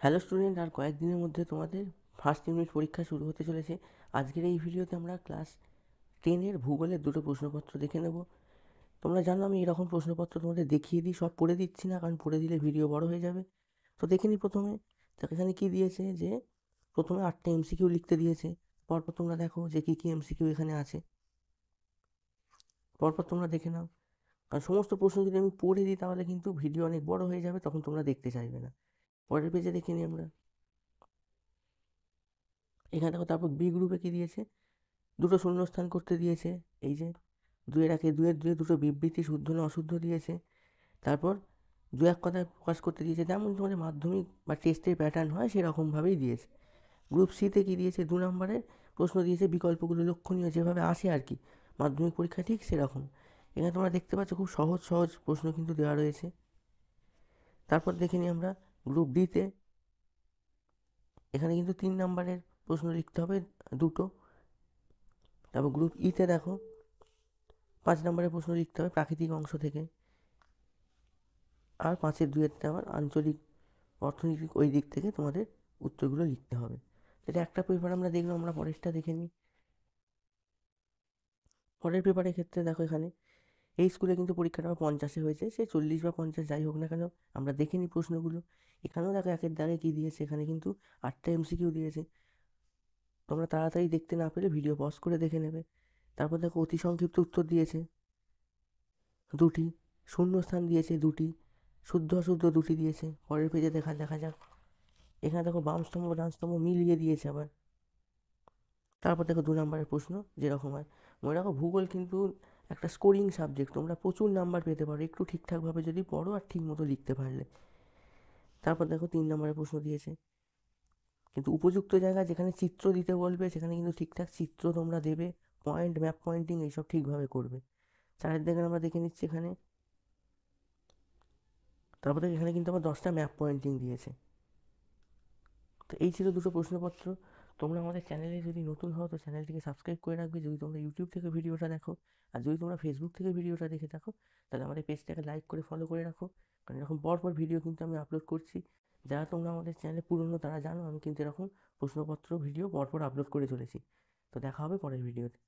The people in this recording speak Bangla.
হ্যালো স্টুডেন্ট, আর কয়েকদিনের মধ্যে তোমাদের ফার্স্ট ইউনিট পরীক্ষা শুরু হতে চলেছে। আজকের এই ভিডিওতে আমরা ক্লাস 10-এর ভূগোলের দুটো প্রশ্নপত্র দেখে নেব। তোমরা জানো আমি এরকম প্রশ্নপত্র তোমাদের দেখিয়ে দিই, সব পড়ে দিচ্ছি না, কারণ পড়ে দিলে ভিডিও বড় হয়ে যাবে। তো দেখে নিই প্রথমে। তো এখানে কী দিয়েছে, যে প্রথমে 8টা এমসিকিউ লিখতে দিয়েছে। পরপর তোমরা দেখো যে কী কী এমসিকিউ এখানে আছে, পরপর তোমরা দেখে নাও। কারণ সমস্ত প্রশ্ন যদি আমি পড়ে দিই তাহলে কিন্তু ভিডিও অনেক বড় হয়ে যাবে, তখন তোমরা দেখতে চাইবে না। পরের পেজে দেখে নিই আমরা। এখানে দেখো, তারপর বি গ্রুপে কী দিয়েছে, দুটো শূন্যস্থান করতে দিয়েছে। এই যে দুয়ের একে দুয়ের দুয়ে দুটো বিবৃতি শুদ্ধ না অশুদ্ধ দিয়েছে। তারপর দু এক কথায় প্রকাশ করতে দিয়েছে, যেমন তোমাদের মাধ্যমিক বা টেস্টের প্যাটার্ন হয় সেরকমভাবেই দিয়েছে। গ্রুপ সিতে কী দিয়েছে, 2 নম্বরের প্রশ্ন দিয়েছে, বিকল্পগুলো লক্ষণীয় যেভাবে আসে আর কি মাধ্যমিক পরীক্ষা ঠিক সেরকম। এখানে তোমরা দেখতে পাচ্ছ খুব সহজ সহজ প্রশ্ন কিন্তু দেওয়া রয়েছে। তারপর দেখে নিই আমরা গ্রুপ ডিতে। এখানে কিন্তু 3 নম্বরের প্রশ্ন লিখতে হবে দুটো। তারপর গ্রুপ ইতে দেখো 5 নম্বরের প্রশ্ন লিখতে হবে প্রাকৃতিক অংশ থেকে। আর 5-এর 2-এরটা আবার আঞ্চলিক অর্থনৈতিক ওই দিক থেকে তোমাদের উত্তরগুলো লিখতে হবে। এটা একটা পেপার আমরা দেখলাম, আমরা পরেরটা দেখে নিই। পরের পেপারের ক্ষেত্রে দেখো, এখানে এই স্কুলে কিন্তু পরীক্ষাটা 50-এ হয়েছে, সে 40 বা 50 যাই হোক না কেন, আমরা দেখে নিই প্রশ্নগুলো। এখানেও দেখো একের দাগে কী দিয়েছে, এখানে কিন্তু 8টা এমসিকিউ দিয়েছে। তোমরা তাড়াতাড়ি দেখতে না পেলে ভিডিও পজ করে দেখে নেবে। তারপর দেখো অতি সংক্ষিপ্ত উত্তর দিয়েছে 2টি, শূন্যস্থান দিয়েছে 2টি, শুদ্ধ অশুদ্ধ 2টি দিয়েছে। পরের পেজে দেখা যাক। এখানে দেখো বাম স্তম্ভ ডান স্তম্ভ মিলিয়ে দিয়েছে আবার। তারপর দেখো 2 নম্বরের প্রশ্ন যেরকম হয়। মনে রাখো ভূগোল কিন্তু একটা স্কোরিং সাবজেক্ট, তোমরা প্রচুর নাম্বার পেতে পারো একটু ঠিকঠাকভাবে যদি পড়ো আর ঠিক মতো লিখতে পারলে। তারপর দেখো 3 নম্বরের প্রশ্ন দিয়েছে, কিন্তু উপযুক্ত জায়গায় যেখানে চিত্র দিতে বলবে সেখানে কিন্তু ঠিকঠাক চিত্র তোমরা দেবে, পয়েন্ট ম্যাপ পয়েন্টিং এইসব ঠিকভাবে করবে। 4-এর দিকে আমরা দেখে নিচ্ছি এখানে। তারপর দেখো এখানে কিন্তু আবার 10টা ম্যাপ পয়েন্টিং দিয়েছে। তো এই ছিল দুটো প্রশ্নপত্র। তোমরা আমাদের চ্যানেলে যদি নতুন হও তো চ্যানেলটিকে সাবস্ক্রাইব করে রাখবে যদি তোমরা ইউটিউব থেকে ভিডিওটা দেখো। আর যদি তোমরা ফেসবুক থেকে ভিডিওটা দেখে থাকো তাহলে আমাদের পেজটাকে লাইক করে ফলো করে রাখো, কারণ এরকম পরপর ভিডিও কিন্তু আমি আপলোড করছি। যারা তোমরা আমাদের চ্যানেলে পুরনো তারা জানো আমি কিন্তু এরকম প্রশ্নপত্র ভিডিও পরপর আপলোড করে চলেছি। তো দেখা হবে পরের ভিডিওতে।